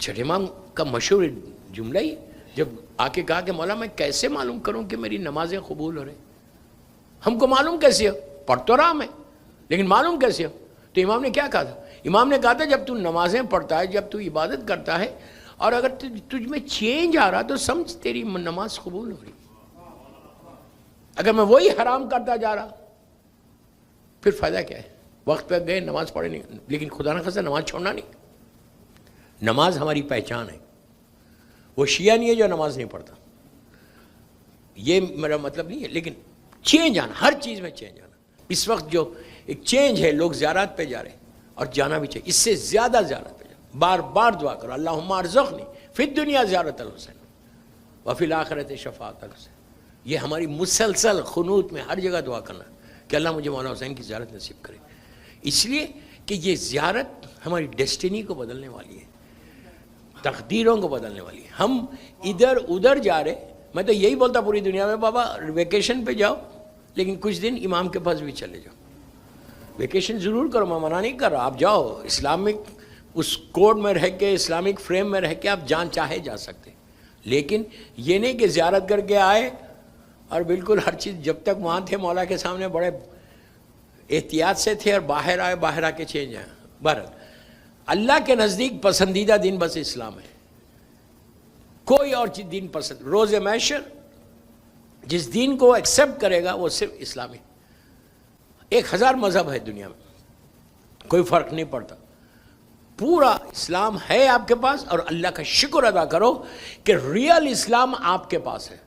چھٹے امام کا مشہور جملہ ہی جب آ کے کہا کہ مولا میں کیسے معلوم کروں کہ میری نمازیں قبول ہو رہی؟ ہم کو معلوم کیسے ہو؟ پڑھ تو رہا میں، لیکن معلوم کیسے ہو؟ تو امام نے کیا کہا تھا؟ امام نے کہا تھا جب تو نمازیں پڑھتا ہے، جب تو عبادت کرتا ہے اور اگر تجھ میں چینج آ رہا تو سمجھ تیری نماز قبول ہو رہی۔ اگر میں وہی حرام کرتا جا رہا پھر فائدہ کیا ہے؟ وقت پہ گئے نماز پڑھے نہیں، لیکن خدا نخواستہ نماز چھوڑنا نہیں۔ نماز ہماری پہچان ہے، وہ شیعہ نہیں ہے جو نماز نہیں پڑھتا، یہ میرا مطلب نہیں ہے، لیکن چینج آنا، ہر چیز میں چینج آنا۔ اس وقت جو ایک چینج ہے، لوگ زیارات پہ جا رہے ہیں اور جانا بھی چاہیے، اس سے زیادہ زیارت پہ جانا، بار بار دعا کرو اللہم ارزقنی فی الدنیا زیارت الحسین وفی الآخرت شفاعت الحسین۔ یہ ہماری مسلسل قنوت میں ہر جگہ دعا کرنا کہ اللہ مجھے مولا حسین کی زیارت نصیب کرے، اس لیے کہ یہ زیارت ہماری ڈیسٹینی کو بدلنے والی ہے، تقدیروں کو بدلنے والی ہے۔ ہم ادھر ادھر جا رہے، میں تو یہی بولتا پوری دنیا میں بابا ویکیشن پہ جاؤ لیکن کچھ دن امام کے پاس بھی چلے جاؤ، ویکیشن ضرور کرو، میں منع نہیں کر رہا، آپ جاؤ، اسلامک اس کوڈ میں رہ کے، اسلامک فریم میں رہ کے آپ جان چاہے جا سکتے، لیکن یہ نہیں کہ زیارت کر کے آئے اور بالکل ہر چیز، جب تک وہاں تھے مولا کے سامنے بڑے احتیاط سے تھے اور باہر آئے، باہر آ کے چینج آئے۔ بہرحال اللہ کے نزدیک پسندیدہ دین بس اسلام ہے، کوئی اور چیز دین پسند، روز محشر جس دین کو ایکسیپٹ کرے گا وہ صرف اسلامی۔ 1000 مذہب ہے دنیا میں، کوئی فرق نہیں پڑتا، پورا اسلام ہے آپ کے پاس، اور اللہ کا شکر ادا کرو کہ ریئل اسلام آپ کے پاس ہے۔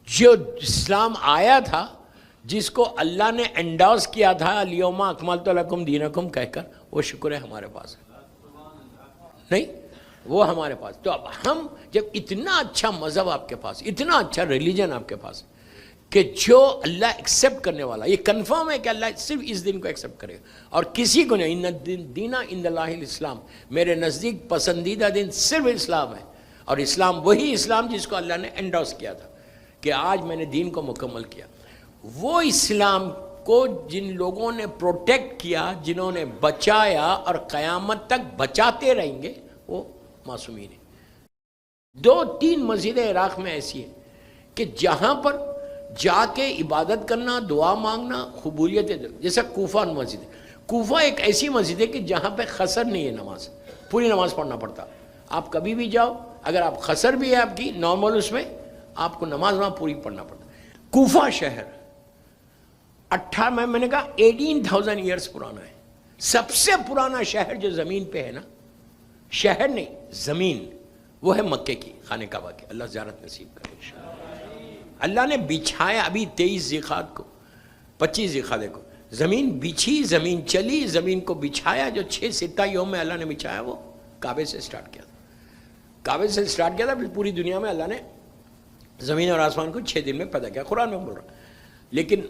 جو اسلام آیا تھا، جس کو اللہ نے انڈورس کیا تھا الیوم اکملت لکم دینکم کہہ کر، وہ شکر ہے ہمارے پاس ہے، نہیں وہ ہمارے پاس۔ تو اب ہم جب اتنا اچھا مذہب آپ کے پاس، اتنا اچھا ریلیجن آپ کے پاس کہ جو اللہ ایکسیپٹ کرنے والا، یہ کنفرم ہے کہ اللہ صرف اس دن کو ایکسیپٹ کرے گا اور کسی کو نہیں، ان الدین عند اللہ الاسلام، میرے نزدیک پسندیدہ دین صرف اسلام ہے، اور اسلام وہی اسلام جس کو اللہ نے انڈورس کیا تھا کہ آج میں نے دین کو مکمل کیا۔ وہ اسلام کو جن لوگوں نے پروٹیکٹ کیا، جنہوں نے بچایا اور قیامت تک بچاتے رہیں گے، وہ معصومین ہیں۔ 2-3 مسجدیں عراق میں ایسی ہیں کہ جہاں پر جا کے عبادت کرنا، دعا مانگنا، قبولیت، جیسا کوفہ مسجد ہے۔ کوفہ ایک ایسی مسجد ہے کہ جہاں پہ قصر نہیں ہے، نماز پوری نماز پڑھنا پڑتا، آپ کبھی بھی جاؤ، اگر آپ قصر بھی ہے آپ کی نارمل، اس میں آپ کو نماز وہاں پوری پڑھنا پڑتا۔ کوفہ شہر میں نے کہا 18,000 ایئرس پرانا ہے، سب سے پرانا شہر جو زمین پہ ہے نا، شہر نہیں زمین، وہ ہے مکے کی خانہ کعبہ کی۔ اللہ زیارت نصیب کرے انشاءاللہ۔ اللہ نے بچھایا، ابھی 23 ذیقعدہ کو، 25 ذیقعدہ کو زمین بچھی، زمین چلی، زمین کو بچھایا، جو 6 یوم میں اللہ نے بچھایا، وہ کعبے سے سٹارٹ کیا تھا، کعبے سے سٹارٹ کیا تھا، پھر پوری دنیا میں اللہ نے زمین اور آسمان کو 6 دن میں پیدا کیا، قرآن میں بول رہا۔ لیکن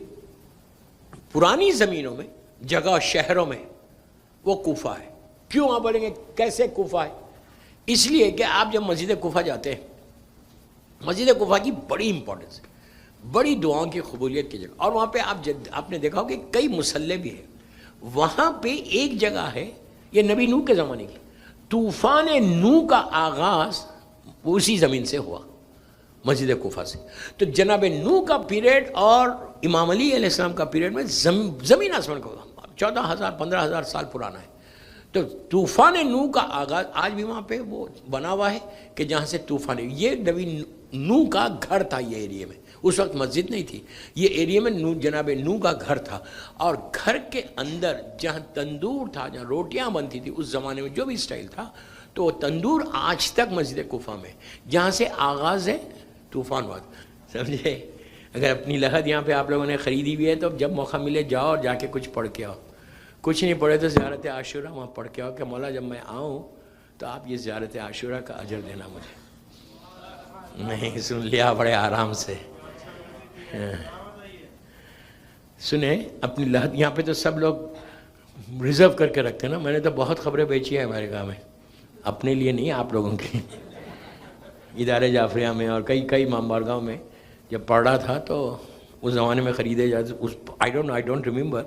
پرانی زمینوں میں، جگہ شہروں میں وہ کوفہ ہے۔ کیوں آپ بولیں گے کیسے کوفہ ہے؟ اس لیے کہ آپ جب مسجد کوفہ جاتے ہیں، مسجد کوفہ کی بڑی امپورٹنس ہے، بڑی دعاؤں کی قبولیت کی جگہ، اور وہاں پہ آپ نے دیکھا ہو کہ کئی مصلے بھی ہیں۔ وہاں پہ ایک جگہ ہے، یہ نبی نوح کے زمانے کی، طوفان نوح کا آغاز وہ اسی زمین سے ہوا، مسجد کوفہ سے۔ تو جناب نوح کا پیریڈ اور امام علی علیہ السلام کا پیریڈ میں زمین آسمان کو 14,000 15,000 سال پرانا ہے۔ تو طوفان نوح کا آغاز آج بھی وہاں پہ وہ بنا ہوا ہے کہ جہاں سے طوفان، یہ نبی نوح کا گھر تھا، یہ ایریے میں اس وقت مسجد نہیں تھی، یہ ایریے میں جناب نوح کا گھر تھا، اور گھر کے اندر جہاں تندور تھا، جہاں روٹیاں بنتی تھی اس زمانے میں جو بھی اسٹائل تھا، تو وہ تندور آج تک مسجد کوفہ میں، جہاں سے آغاز ہے طوفان وقت، سمجھے؟ اگر اپنی لحد یہاں پہ آپ لوگوں نے خریدی بھی ہے تو جب موقع ملے جاؤ اور جا کے کچھ پڑھ کے آؤ، کچھ نہیں پڑھے تو زیارت عاشورہ وہاں پڑھ کے آؤ کہ مولا جب میں آؤں تو آپ یہ زیارت عاشورہ کا اجر دینا مجھے۔ نہیں سن لیا بڑے آرام سے، سنیں اپنی لحد یہاں پہ تو سب لوگ ریزرو کر کے رکھتے ہیں نا، میں نے تو بہت خبریں بیچی ہیں امریکہ میں، اپنے لیے نہیں، آپ لوگوں کی، ادارے جعفریہ میں اور کئی مامبارگاؤں میں جب پڑھ رہا تھا تو اس زمانے میں خریدے جاتے، آئی ڈونٹ ریممبر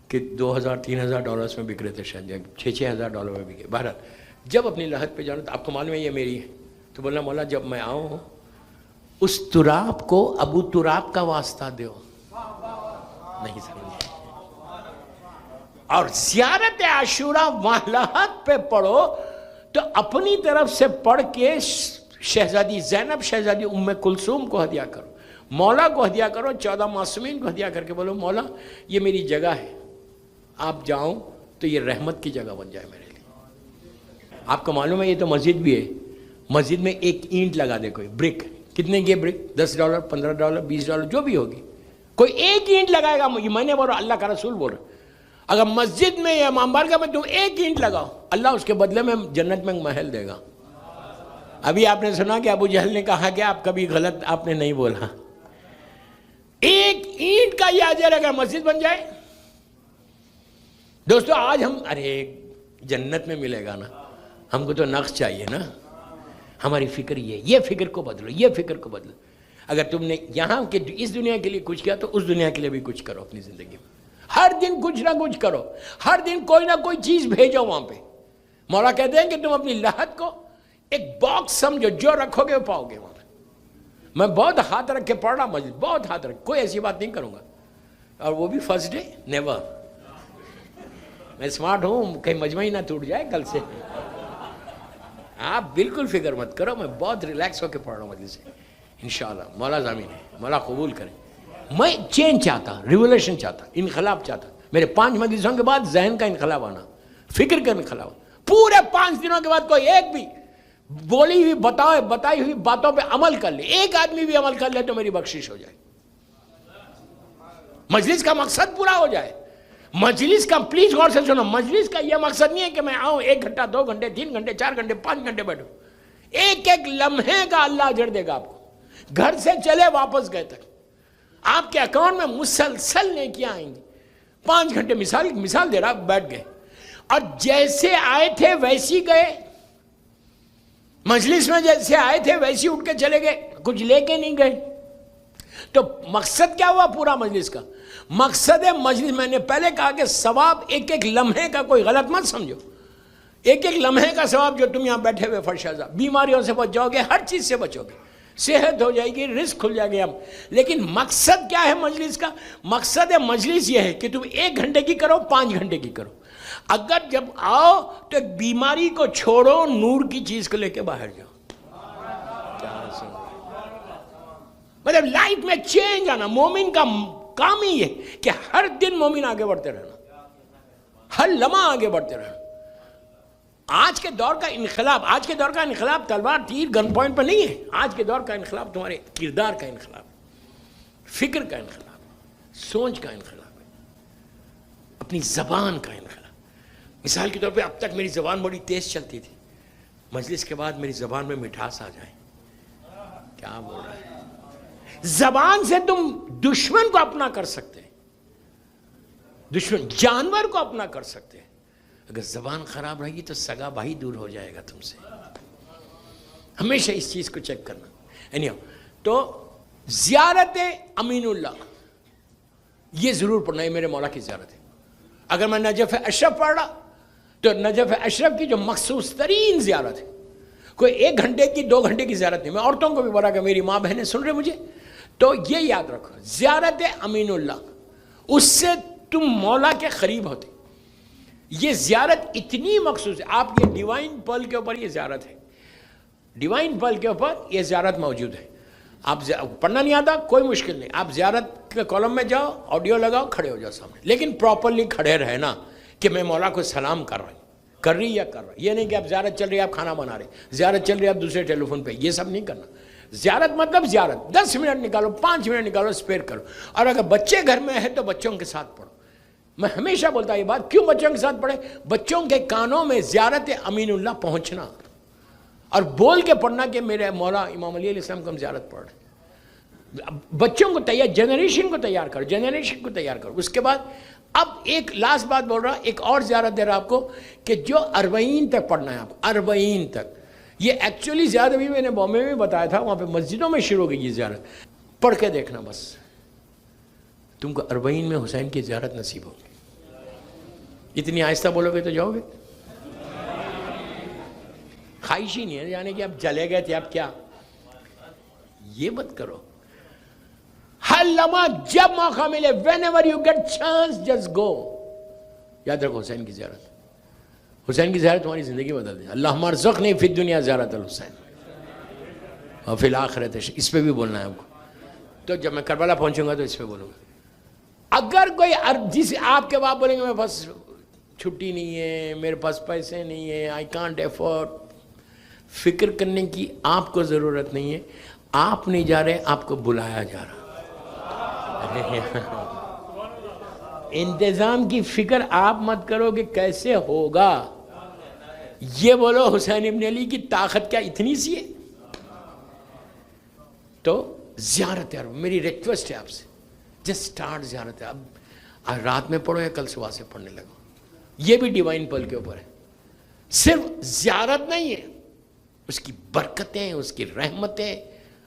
کہ $2,000-3,000 میں بک رہے تھے، شاید $6,000 میں بکے۔ بہرحال جب اپنی لحد پہ جانا تو آپ کو معلوم ہے یہ میری ہے، تو بولنا مولا جب میں آؤں اس تراب کو ابو تراب کا واسطہ دیو. نہیں سمجھے؟ اور زیارت عاشورہ وہاں لحد پہ پڑھو تو اپنی طرف سے پڑھ کے شہزادی زینب، شہزادی ام کلثوم کو ہدیہ کرو، مولا کو ہدیہ کرو، 14 معصومین کو ہدیہ کر کے بولو مولا یہ میری جگہ ہے، آپ جاؤں تو یہ رحمت کی جگہ بن جائے میرے لیے. آپ کو معلوم ہے یہ تو مسجد بھی ہے، مسجد میں ایک اینٹ لگا دے کوئی، برک، کتنے کی ہے برک؟ $10 $15 $20 جو بھی ہوگی، کوئی ایک اینٹ لگائے گا. میں نے بول رہا، اللہ کا رسول بول رہا، اگر مسجد میں یا امام بارگاہ میں تم ایک اینٹ لگاؤ، اللہ اس کے بدلے میں جنت میں محل دے گا. ابھی آپ نے سنا کہ ابو جہل نے کہا کہ آپ کبھی غلط آپ نے نہیں بولا. ایک اینٹ کا یہ اجر اگر مسجد بن جائے. دوستو آج ہم ارے جنت میں ملے گا نا، ہم کو تو نقش چاہیے نا. ہماری فکر یہ فکر کو بدلو، یہ فکر کو بدلو. اگر تم نے یہاں کے اس دنیا کے لیے کچھ کیا تو اس دنیا کے لیے بھی کچھ کرو اپنی زندگی میں. ہر دن کچھ نہ کچھ کرو، ہر دن کوئی نہ کوئی چیز بھیجو وہاں پہ. مولا کہتے ہیں کہ تم اپنی لحد کو ایک باکس سمجھو، جو رکھو گے وہ پاؤ گے وہاں پہ. میں بہت ہاتھ رکھ کے پڑھ رہا مسجد، بہت ہاتھ رکھ، کوئی ایسی بات نہیں کروں گا. اور وہ بھی فرسٹ ڈے نیور. میں اسمارٹ ہوں، کہیں مجمع ہی نہ ٹوٹ جائے کل سے. آپ بالکل فکر مت کرو، میں بہت ریلیکس ہو کے پڑھ رہا ہوں مسجد سے. انشاءاللہ مولا ضامن ہے، مولا قبول کرے. میں چینج چاہتا، ریولیوشن چاہتا، انقلاب چاہتا. میرے 5 مجلسوں کے بعد ذہن کا انقلاب آنا، فکر کا انقلاب. پورے 5 دنوں کے بعد کوئی ایک بھی بولی ہوئی بتائی ہوئی باتوں پہ عمل کر لے، ایک آدمی بھی عمل کر لے تو میری بخشش ہو جائے. مجلس کا مقصد پورا ہو جائے. مجلس کا پلیز غور سے سنو، مجلس کا یہ مقصد نہیں ہے کہ میں آؤں 1 گھنٹہ 2 گھنٹے 3 گھنٹے 4 گھنٹے 5 گھنٹے بیٹھوں. ایک ایک لمحے کا اللہ اجر دے گا آپ کو. گھر سے چلے واپس گئے تک آپ کے اکاؤنٹ میں مسلسل نیکیاں آئیں گی. 5 گھنٹے مثال دے رہا، بیٹھ گئے اور جیسے آئے تھے ویسی گئے. مجلس میں جیسے آئے تھے ویسی اٹھ کے چلے گئے، کچھ لے کے نہیں گئے. تو مقصد کیا ہوا پورا مجلس کا؟ مقصد مجلس، میں نے پہلے کہا کہ ثواب ایک ایک لمحے کا، کوئی غلط مت سمجھو. ایک ایک لمحے کا ثواب جو تم یہاں بیٹھے ہوئے فرشازہ، بیماریوں سے بچ جاؤ گے، ہر چیز سے بچو گے، صحت ہو جائے گی، رزق کھل جائے گا. لیکن مقصد کیا ہے مجلس کا؟ مقصد مجلس یہ ہے کہ تم 1 گھنٹے کی کرو، 5 گھنٹے کی کرو. اگر جب آؤ تو ایک بیماری کو چھوڑو، نور کی چیز کو لے کے باہر جاؤ. مطلب لائف میں چینج آنا. مومن کا کام ہی ہے کہ ہر دن مومن آگے بڑھتے رہنا، ہر لمحہ آگے بڑھتے رہنا. آج کے دور کا انقلاب تلوار تیر گن پوائنٹ پہ نہیں ہے. آج کے دور کا انقلاب تمہارے کردار کا انقلاب ہے، فکر کا انقلاب ہے، سوچ کا انقلاب ہے، اپنی زبان کا انقلاب. مثال کے طور پہ اب تک میری زبان بڑی تیز چلتی تھی، مجلس کے بعد میری زبان میں مٹھاس آ جائے. کیا بول رہا ہے؟ زبان سے تم دشمن کو اپنا کر سکتے ہیں، دشمن جانور کو اپنا کر سکتے ہیں. اگر زبان خراب رہے گی تو سگا بھائی دور ہو جائے گا تم سے. ہمیشہ اس چیز کو چیک کرنا. تو زیارت امین اللہ یہ ضرور پڑھنا ہے، میرے مولا کی زیارت ہے. اگر میں نجف اشرف پڑھ رہا تو نجف اشرف کی جو مخصوص ترین زیارت ہے، کوئی 1 گھنٹے کی 2 گھنٹے کی زیارت نہیں. میں عورتوں کو بھی بولا کہ میری ماں بہنیں سن رہے مجھے، تو یہ یاد رکھو، زیارت امین اللہ، اس سے تم مولا کے قریب ہوتے. یہ زیارت اتنی مخصوص ہے. آپ یہ ڈیوائن پرل کے اوپر یہ زیارت ہے، ڈیوائن پرل کے اوپر یہ زیارت موجود ہے. آپ پڑھنا نہیں آتا کوئی مشکل نہیں، آپ زیارت کے کالم میں جاؤ، آڈیو لگاؤ، کھڑے ہو جاؤ سامنے. لیکن پراپرلی کھڑے رہنا کہ میں مولا کو سلام کر رہی یا کر رہا. یہ نہیں کہ آپ زیارت چل رہی ہے آپ کھانا بنا رہے، زیارت چل رہی ہے آپ دوسرے ٹیلی فون پہ، یہ سب نہیں کرنا. زیارت مطلب زیارت، 10 منٹ نکالو، 5 منٹ نکالو، اسپیئر کرو. اور اگر بچے گھر میں ہیں تو بچوں کے ساتھ پڑھو. میں ہمیشہ بولتا یہ بات، کیوں بچوں کے ساتھ پڑھے؟ بچوں کے کانوں میں زیارت امین اللہ پہنچنا اور بول کے پڑھنا کہ میرے مولا امام علی علیہ السلام کو ہم زیارت پڑھ رہے. بچوں کو تیار، جنریشن کو تیار کرو. اس کے بعد اب ایک لاسٹ بات بول رہا، ایک اور زیارت دے رہا آپ کو کہ جو 40 تک پڑھنا ہے آپ کو، 40 تک. یہ ایکچولی زیادہ بھی میں نے بامبے میں بتایا تھا، وہاں پہ مسجدوں میں شروع ہو گئی یہ زیارت. پڑھ کے دیکھنا بس، تم کو 40 میں حسین کی زیارت نصیب ہوگی. اتنی آہستہ بولو گے تو جاؤ گے. خواہش ہی نہیں ہے یعنی کہ اب چلے گئے تھے اب کیا، یہ مت کرو. ہر لمحہ جب موقع ملے whenever you get chance just go. یاد رکھو حسین کی زیارت، حسین کی زیارت تمہاری زندگی بدل دے. اللہم ارزقنی فی الدنیا زیارت الحسین اور فی الآخرت، اس پہ بھی بولنا ہے ہم کو. تو جب میں کربلا پہنچوں گا تو اس پہ بولوں گا. اگر کوئی جس آپ کے باپ بولیں گے میرے پاس چھٹی نہیں ہے، میرے پاس پیسے نہیں ہیں، آئی کانٹ افورڈ، فکر کرنے کی آپ کو ضرورت نہیں ہے. آپ نہیں جا رہے، آپ کو بلایا جا رہا. انتظام کی فکر آپ مت کرو کہ کیسے ہوگا، یہ بولو حسین ابن علی کی طاقت کیا اتنی سی ہے. تو زیارت ہے، میری ریکویسٹ ہے آپ سے، جسٹ اسٹارٹ زیارت ہے. اب رات میں پڑھو یا کل صبح سے پڑھنے لگو، یہ بھی ڈیوائن پل کے اوپر ہے. صرف زیارت نہیں ہے، اس کی برکتیں، اس کی رحمتیں،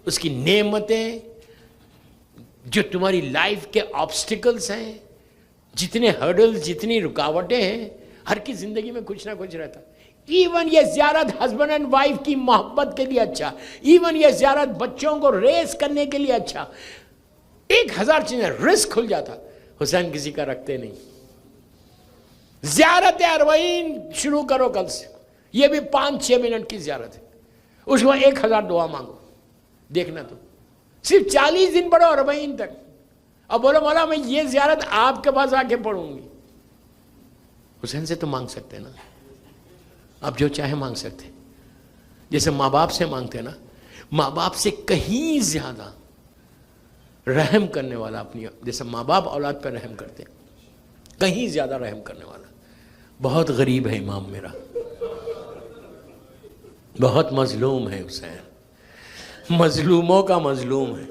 اس کی نعمتیں، جو تمہاری لائف کے آبسٹیکلز ہیں، جتنے ہرڈلز، جتنی رکاوٹیں ہیں، ہر کی زندگی میں کچھ نہ کچھ رہتا. ایون یہ زیارت ہسبینڈ اینڈ وائف کی محبت کے لیے اچھا، ایون یہ زیارت بچوں کو ریس کرنے کے لیے اچھا. 1000 چیزیں رسک کھل جاتا. حسین کسی کا رکھتے نہیں. زیارت اربعین شروع کرو کل سے، یہ بھی 5-6 منٹ کی زیارت ہے. اس کو 1000 دعا مانگو، دیکھنا تو صرف 40 دن پڑھو 40 تک. اب بولو مولا میں یہ زیارت آپ کے پاس آ کے پڑھوں گی. حسین سے تو مانگ سکتے نا، آپ جو چاہے مانگ سکتے. جیسے ماں باپ سے مانگتے نا، ماں باپ سے کہیں زیادہ رحم کرنے والا اپنی، جیسے ماں باپ اولاد پر رحم کرتے کہیں زیادہ رحم کرنے والا. بہت غریب ہے امام میرا، بہت مظلوم ہے حسین، مظلوموں کا مظلوم ہے.